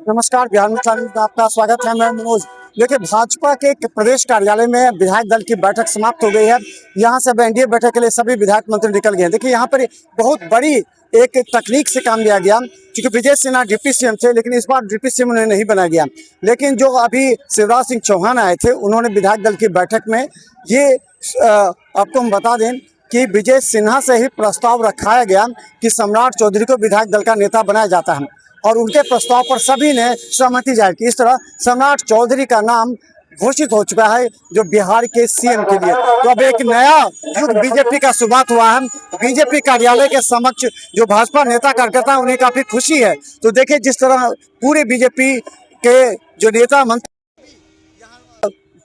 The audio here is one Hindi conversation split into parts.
नमस्कार, बिहार मित्र में आपका स्वागत है। मैं मनोज। देखिए, भाजपा के प्रदेश कार्यालय में विधायक दल की बैठक समाप्त हो गई है। यहाँ से अब एनडीए बैठक के लिए सभी विधायक मंत्री निकल गए हैं। देखिए, यहाँ पर बहुत बड़ी एक तकनीक से काम लिया गया, क्योंकि विजय सिन्हा डिप्टी सीएम थे, लेकिन इस बार डिप्टी सीएम उन्हें नहीं बनाया गया। लेकिन जो अभी शिवराज सिंह चौहान आए थे, उन्होंने विधायक दल की बैठक में ये आपको हम बता दें कि विजय सिन्हा से ही प्रस्ताव रखाया गया कि सम्राट चौधरी को विधायक दल का नेता बनाया जाता है, और उनके प्रस्ताव पर सभी ने सहमति जाहिर की। इस तरह सम्राट चौधरी का नाम घोषित हो चुका है जो बिहार के सीएम के लिए। तो अब एक नया युग बीजेपी का शुरुआत हुआ है। बीजेपी कार्यालय के समक्ष जो भाजपा नेता कार्यकर्ता उन्हें काफी खुशी है। तो देखिए, जिस तरह पूरे बीजेपी के जो नेता मंत्री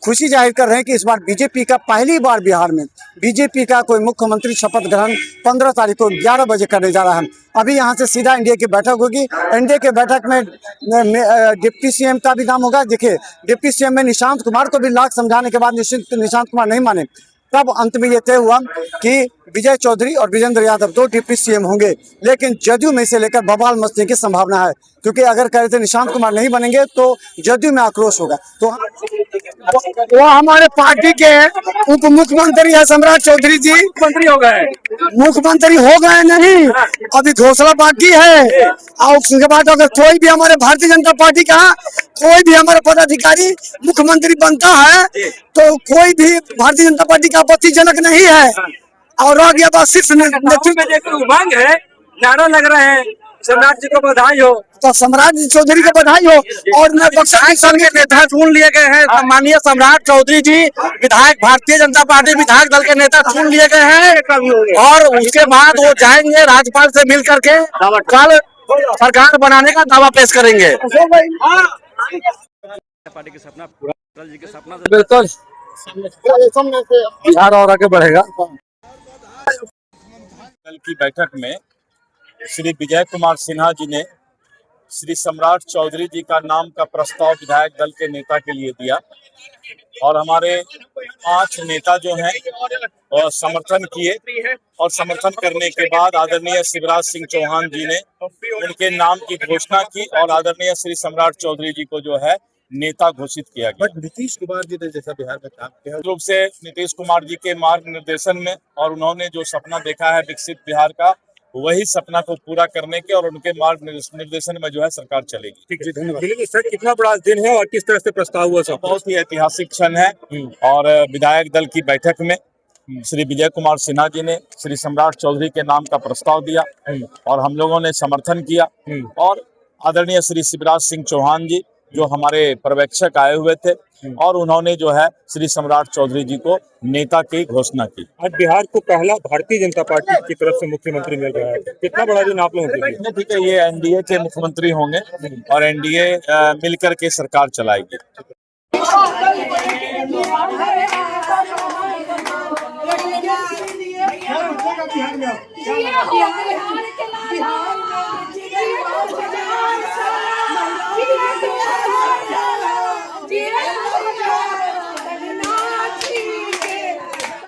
खुशी जाहिर कर रहे हैं कि इस बार बीजेपी का पहली बार बिहार में बीजेपी का कोई मुख्यमंत्री शपथ ग्रहण 15 तारीख को 11 बजे करने जा रहा है। अभी यहाँ से सीधा एनडीए की बैठक होगी। एनडीए के बैठक में डिप्टी सीएम का भी नाम होगा। देखिए, डिप्टी सीएम में निशांत कुमार को भी लाख समझाने के बाद निशांत कुमार नहीं माने, तब अंत में ये तय हुआ कि विजय चौधरी और विजेंद्र यादव दो डिप्टी सीएम होंगे। लेकिन जदयू में से लेकर बवाल मचने की संभावना है, क्योंकि अगर कह रहे थे निशांत कुमार नहीं बनेंगे तो जदयू में आक्रोश होगा। तो वो हमारे पार्टी के उप मुख्यमंत्री है सम्राट चौधरी जी। मुख्यमंत्री हो गए? मुख्यमंत्री हो गए नहीं, अभी घोषणा बाकी है। और उसके बाद अगर कोई भी हमारे भारतीय जनता पार्टी का कोई भी हमारा पदाधिकारी मुख्यमंत्री बनता है तो कोई भी भारतीय जनता पार्टी का आपत्तिजनक नहीं है। और रह गया बात सिर्फ उमंग है, नारा लग रहे हैं सम्राट जी को बधाई हो। तो सम्राट चौधरी को बधाई हो। और विधायक संघ के नेता चुन लिए गए हैं। माननीय सम्राट चौधरी जी विधायक भारतीय जनता पार्टी विधायक दल के नेता चुन लिए गए हैं, और उसके बाद वो जाएंगे राज्यपाल से मिल करके कल सरकार बनाने का दावा पेश करेंगे। पार्टी के सपना जी के सपना बिल्कुल बिहार और आगे बढ़ेगा। दल की बैठक में श्री विजय कुमार सिन्हा जी ने श्री सम्राट चौधरी जी का नाम का प्रस्ताव विधायक दल के नेता के लिए दिया, और हमारे 5 नेता जो हैं और समर्थन किए, और समर्थन करने के बाद आदरणीय शिवराज सिंह चौहान जी ने उनके नाम की घोषणा की, और आदरणीय श्री सम्राट चौधरी जी को जो है नेता घोषित किया गया। बट नीतीश कुमार जी ने जैसा बिहार में काम किया, रूप से नीतीश कुमार जी के मार्ग निर्देशन में, और उन्होंने जो सपना देखा है विकसित बिहार का, वही सपना को पूरा करने के और उनके मार्ग निर्देशन में जो है सरकार चलेगी। ठीक है, धन्यवाद। सर, कितना बड़ा दिन है और किस तरह से प्रस्ताव हुआ? सब बहुत ही ऐतिहासिक क्षण है। और विधायक दल की बैठक में श्री विजय कुमार सिन्हा जी ने श्री सम्राट चौधरी के नाम का प्रस्ताव दिया, और हम लोगों ने समर्थन किया। और आदरणीय श्री शिवराज सिंह चौहान जी जो हमारे पर्यवेक्षक आए हुए थे, और उन्होंने जो है श्री सम्राट चौधरी जी को नेता की घोषणा की। आज बिहार को पहला भारतीय जनता पार्टी की तरफ से मुख्यमंत्री मिल रहा है, कितना बड़ा दिन आप लोगों के लिए? ठीक है, ये एनडीए के मुख्यमंत्री होंगे, और एनडीए मिलकर के सरकार चलाएगी। Yeah.